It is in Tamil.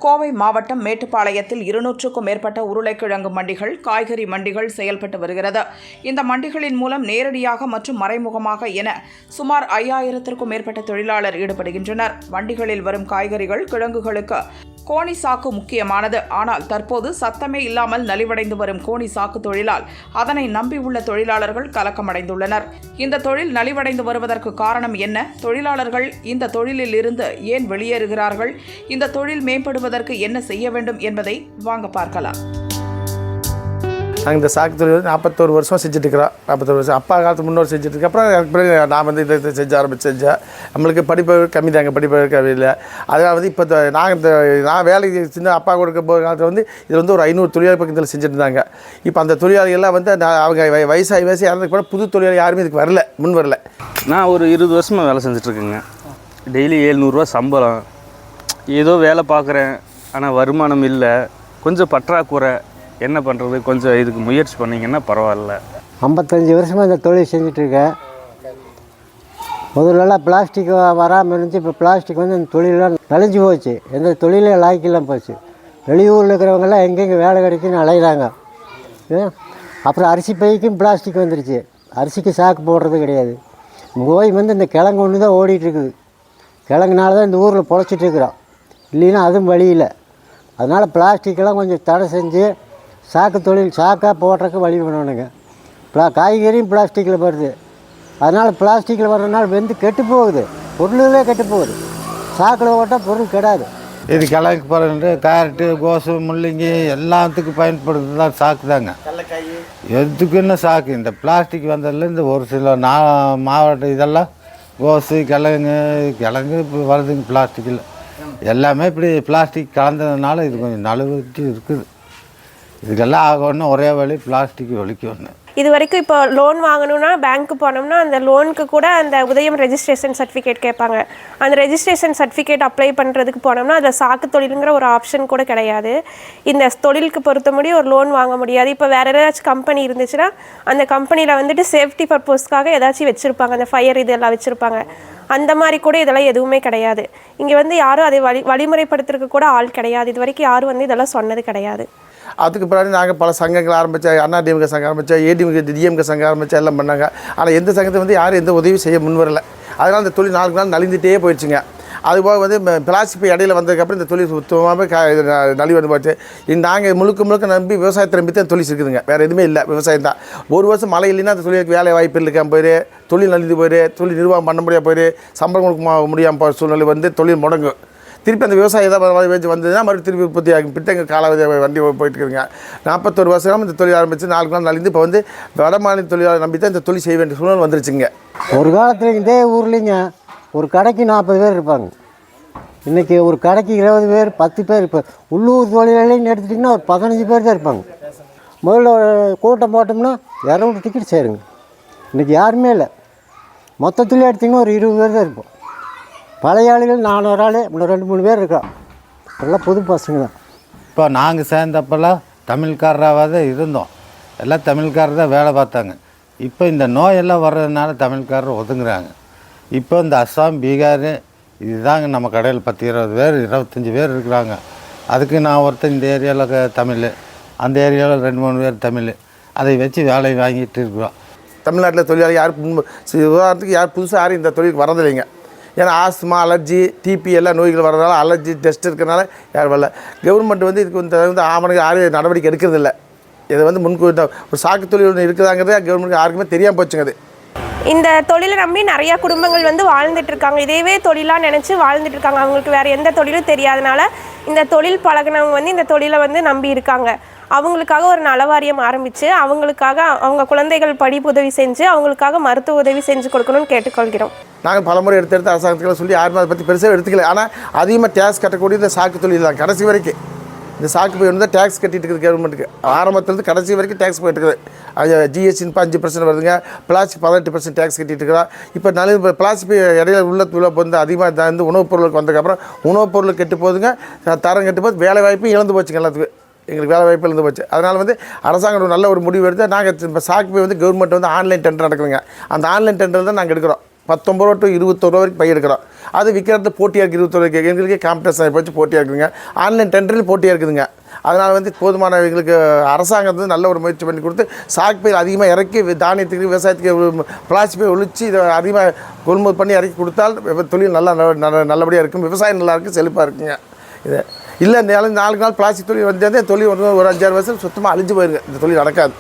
கோவை மாவட்டம் மேட்டுப்பாளையத்தில் 200க்கும் மேற்பட்ட உருளைக்கிழங்கு மண்டிகள், காய்கறி மண்டிகள் செயல்பட்டு வருகிறது. இந்த மண்டிகளின் மூலம் நேரடியாக மற்றும் மறைமுகமாக என சுமார் 5000த்திற்கும் மேற்பட்ட தொழிலாளர் ஈடுபடுகின்றனர். மண்டிகளில் வரும் காய்கறிகள், கிழங்குகளுக்கு கோணி சாக்கு முக்கியமானது. ஆனால் தற்போது சத்தமே இல்லாமல் நலிவடைந்து வரும் கோணி சாக்கு தொழிலால் அதனை நம்பியுள்ள தொழிலாளர்கள் கலக்கமடைந்துள்ளனர். இந்த தொழில் நலிவடைந்து வருவதற்கு காரணம் என்ன? தொழிலாளர்கள் இந்த தொழிலில் இருந்து ஏன் வெளியேறுகிறார்கள்? இந்த தொழில் மேம்படுவதற்கு என்ன செய்ய வேண்டும் என்பதை வாங்க பார்க்கலாம். நாங்கள் இந்த சாக்கு தொழில் 41 வருஷம் செஞ்சுட்ருக்கிறோம். 41 வருஷம் அப்பா காலத்து முன்னோர் செஞ்சுட்ருக்கு. அப்புறம் எனக்கு பிறகு நான் வந்து இதை செஞ்சேன். நம்மளுக்கு படிப்பு கம்மி தாங்க, படிப்பு கம்மி இல்லை. அதனால் இப்போ நான் வேலைக்கு சின்ன அப்பா கொடுக்க போகிற காலத்தில் இது ஒரு 500 தொழிலாளி பக்கத்தில் செஞ்சுட்டு இருந்தாங்க. இப்போ அந்த தொழிலாளிகள்லாம் அவங்க வயசாகி இறந்துக்கு கூட புது தொழிலாளி யாருமே இதுக்கு முன் வரல. நான் ஒரு 20 வருஷமாக வேலை செஞ்சிட்ருக்கேங்க. டெய்லி 700 சம்பளம். ஏதோ வேலை பார்க்குறேன், ஆனால் வருமானம் இல்லை. கொஞ்சம் பற்றாக்குறை. என்ன பண்ணுறது? கொஞ்சம் இதுக்கு முயற்சி பண்ணிங்கன்னா பரவாயில்ல. 55 வருஷமாக இந்த தொழில் செஞ்சிட்ருக்கேன். முதல்லலாம் பிளாஸ்டிக் வராமல் இருந்துச்சு. இப்போ பிளாஸ்டிக் இந்த தொழிலெலாம் நலிஞ்சு போச்சு. எந்த தொழிலே லாய்க்கெல்லாம் போச்சு. வெளியூரில் இருக்கிறவங்கெல்லாம் எங்கெங்கே வேலை கிடைக்குன்னு அலைகிறாங்க. அப்புறம் அரிசி பைக்கும் பிளாஸ்டிக் வந்துருச்சு. அரிசிக்கு சாக்கு போடுறது கிடையாது. போய் இந்த கிழங்கு ஒன்று தான் ஓடிட்டுருக்குது. கிழங்குனால தான் இந்த ஊரில் பொழைச்சிட்ருக்குறோம். இல்லைன்னா அதுவும் வழி இல்லை. அதனால் பிளாஸ்டிக்கெல்லாம் கொஞ்சம் தடை செஞ்சு சாக்கு தொழில் சாக்காக போடுறதுக்கு வழி பண்ணணுங்க. காய்கறியும் பிளாஸ்டிக்கில் வருது. அதனால் பிளாஸ்டிக்கில் வர்றதுனால வெந்து கெட்டு போகுது. பொருளே கெட்டு போகுது. சாக்கில் போட்டால் பொருள் கெடாது. இது கிழங்கு பரண்டு, கேரட்டு, கோசு, முள்ளங்கி எல்லாத்துக்கும் பயன்படுறது தான் சாக்கு தாங்க. எதுக்குன்னு சாக்கு. இந்த பிளாஸ்டிக் வந்ததுலேருந்து ஒரு சில மாவட்டம் இதெல்லாம் கோசு, கிழங்கு இப்போ வருதுங்க பிளாஸ்டிக்கில். எல்லாமே இப்படி பிளாஸ்டிக் கலந்ததுனால இது கொஞ்சம் நழுவிட்டு இருக்குது. இதுக்கெல்லாம் ஆகணும் ஒரே வழி பிளாஸ்டிக் ஒழிக்கணும். இது வரைக்கும் இப்போ லோன் வாங்கணும்னா பேங்க்கு போனோம்னா அந்த லோனுக்கு கூட அந்த உதயம் ரெஜிஸ்ட்ரேஷன் சர்டிஃபிகேட் கேட்பாங்க. அந்த ரெஜிஸ்ட்ரேஷன் சர்டிஃபிகேட் அப்ளை பண்ணுறதுக்கு போனோம்னா அதில் சாக்கு தொழிலுங்கிற ஒரு ஆப்ஷன் கூட கிடையாது. இந்த தொழிலுக்கு பொறுத்த முடியும் ஒரு லோன் வாங்க முடியாது. இப்போ வேறு ஏதாச்சும் கம்பெனி இருந்துச்சுன்னா அந்த கம்பெனியில் சேஃப்டி பர்பஸ்க்காக ஏதாச்சும் வச்சுருப்பாங்க. அந்த ஃபயர் இதெல்லாம் வச்சுருப்பாங்க. அந்த மாதிரி கூட இதெல்லாம் எதுவுமே கிடையாது. இங்கே யாரும் அதை வழிமுறைப்படுத்துறதுக்கு கூட ஆள் கிடையாது. இது வரைக்கும் யாரும் இதெல்லாம் சொன்னது கிடையாது. அதுக்கு பிறகு நாங்கள் பல சங்கங்கள் ஆரம்பித்தோம். அண்ணா டிஎம்கே சங்கம் ஆரம்பித்தோம், ஏடிஎம்கே டிஎம்கே சங்கம் ஆரம்பித்தோம், எல்லாம் பண்ணாங்க. ஆனால் எந்த சங்கத்தை யாரும் எந்த உதவியும் செய்ய முன் வரலை. அதனால் அந்த தொழில் நாளுக்கு நாள் நலிந்துகிட்டே போயிடுச்சுங்க. அதுபோக பிளாஸ்டிக் இடையில வந்ததுக்கப்புறம் இந்த தொழில் சுத்தமாக நலிவு வந்து போச்சு. நாங்கள் முழுக்க நம்பி விவசாயத்தை நம்பி தான் தொழில் இருக்குதுங்க. வேறு எதுவுமே இல்லை, விவசாயம் தான். ஒரு வருஷம் மழை இல்லைன்னா அந்த தொழிலுக்கு வேலை வாய்ப்பு இருக்காமல் போயிரு, தொழில் நலிந்து போயிரு, தொழில் நிர்வாகம் பண்ண முடியாமல் போயிரு, சம்பளம் கொடுக்க முடியாமல் போகிற சூழ்நிலை தொழில் முடங்கும். திருப்பி அந்த விவசாயம் ஏதாவது வந்ததுன்னா மறுபடியும் திருப்பி உற்பத்தி ஆகும். பிட்டங்க காலாவதி வண்டி போயிட்டு இருக்குங்க. 41 வருஷம் இந்த தொழில் ஆரம்பித்து 4 நாள் நலிந்து இப்போ வட மாநில தொழிலாளர் நம்பி தான் இந்த தொழில் செய்ய வேண்டிய சூழ்நிலை வந்துருச்சுங்க. ஒரு காலத்தில் இதே ஊர்லேங்க ஒரு கடைக்கு 40 பேர் இருப்பாங்க. இன்றைக்கி ஒரு கடைக்கு 20 பேர் 10 பேர். இப்போ உள்ளூர் தொழிலாளின்னு எடுத்துட்டிங்கன்னா ஒரு 15 பேர் தான் இருப்பாங்க. முதல்ல கூட்டம் போட்டோம்னா 200 டிக்கெட் சேருங்க. இன்றைக்கி யாருமே இல்லை. மொத்தத்தில் எடுத்திங்கன்னா ஒரு 20 பேர் தான் இருப்போம். பழைய ஆளுகள் 400 ஆள், இன்னும் 2-3 பேர் இருக்கோம். எல்லாம் புது பசங்க தான். இப்போ நாங்கள் சேர்ந்தப்பெல்லாம் தமிழ்காரராக தான் இருந்தோம். எல்லாம் தமிழ்காரர் தான் வேலை பார்த்தாங்க. இப்போ இந்த நோயெல்லாம் வர்றதுனால தமிழ்காரர் ஒதுங்குறாங்க. இப்போ இந்த அஸ்ஸாம், பீகார் இதுதாங்க நம்ம கடையில் 10-20 பேர் 25 பேர் இருக்கிறாங்க. அதுக்கு நான் ஒருத்தர் இந்த ஏரியாவில் தமிழ், அந்த ஏரியாவில் 2-3 பேர் தமிழ். அதை வச்சு வேலை வாங்கிட்டு இருக்கிறோம். தமிழ்நாட்டில் தொழிலாளி உதாரணத்துக்கு யார் புதுசாக யாரும் இந்த தொழிலுக்கு வரதில்லைங்க. ஏன்னா ஆஸ்மா, அலர்ஜி, டிபி எல்லாம் நோய்கள் வர்றதுனால அலர்ஜி டெஸ்ட் இருக்கிறனால யாரும் வரல. கவர்மெண்ட் இதுக்கு ஆவணங்கள் யாரும் நடவடிக்கை எடுக்கிறதில்ல. இதை முன்கூட்ட ஒரு சாக்கு தொழில் ஒன்று இருக்குதாங்கிறதே கவர்மெண்ட் யாருக்குமே தெரியாமல் போச்சுங்க. அது இந்த தொழிலை நம்பி நிறையா குடும்பங்கள் வாழ்ந்துட்டு இருக்காங்க. இதேவே தொழிலாக நினச்சி வாழ்ந்துட்டு இருக்காங்க. அவங்களுக்கு வேறு எந்த தொழிலும் தெரியாதனால இந்த தொழில் பழகினவங்க இந்த தொழிலை நம்பி இருக்காங்க. அவங்களுக்காக ஒரு நலவாரியம் ஆரம்பித்து அவங்களுக்காக அவங்க குழந்தைகள் படிப்பு உதவி செஞ்சு அவங்களுக்காக மருத்துவ உதவி செஞ்சு கொடுக்கணும்னு கேட்டுக்கொள்கிறோம். நாங்கள் பலமுறை எடுத்து அரசாங்கத்துக்கு சொல்லி யாருமே அதை பற்றி பெருசாக எடுத்துக்கல. ஆனால் அதிகமாக டேக்ஸ் கட்டக்கூடிய இந்த சாக்கு தொழில் தான். கடைசி வரைக்கும் இந்த சாக்கு போய் தான் டேக்ஸ் கட்டிட்டு இருக்குது கவர்மெண்ட்டுக்கு. ஆரம்பத்துலேருந்து கடைசி வரைக்கும் டேக்ஸ் போயிட்டு இருக்குது. அது ஜிஎஸ்டி 5% வருதுங்க. பிளாஸ்டிக் 18% டேக்ஸ் கட்டிட்டு இருக்கிறோம். இப்போ பிளாஸ்டிக் இடையில உள்ள அதிகமாக உணவுப் பொருளுக்கு வந்ததுக்கப்புறம் உணவுப் பொருள் கெட்டு போகுதுங்க, தரம் கெட்டு போது வேலை வாய்ப்பும் இழந்து போச்சுங்க. எல்லாத்துக்கும் எங்களுக்கு வேலை வாய்ப்பு இழந்து போச்சு. அதனால் அரசாங்கம் நல்ல ஒரு முடிவு எடுத்து நாங்கள் இப்போ சாக்கு போய் கவர்மெண்ட் ஆன்லைன் டெண்டர் நடக்குதுங்க. அந்த ஆன்லைன் டெண்டர் தான் நாங்கள் எடுக்கிறோம். 19 ரூபா டு 21 ரூபா வரைக்கும் பை எடுக்கிறோம். அது விற்கிறது போட்டியாக இருக்குது. 21 ரூபாய்க்கு எங்களுக்கே காம்படிஷன் போச்சு போட்டியாக இருக்குதுங்க. ஆன்லைன் டெண்டரில் போட்டியாக இருக்குதுங்க. அதனால் வந்து போதுமான எங்களுக்கு அரசாங்கம் வந்து நல்ல ஒரு முயற்சி பண்ணி கொடுத்து சாக்கு பையில் அதிகமாக இறக்கி தானியத்துக்கு விவசாயத்துக்கு பிளாஸ்டிக் பை ஒழிச்சு இதை அதிகமாக கொள்முதல் பண்ணி இறக்கி கொடுத்தால் தொழில் நல்லபடியாக இருக்கும். விவசாயம் நல்லா இருக்கும், செழிப்பாக இருக்குங்க. இது இல்லை இந்த நாளுக்கு நாள் பிளாஸ்டிக் தொழில் வந்து தொழில் ஒரு 5-6 வருஷம் சுத்தமாக அழிஞ்சு போயிருங்க. இந்த தொழில் நடக்காது.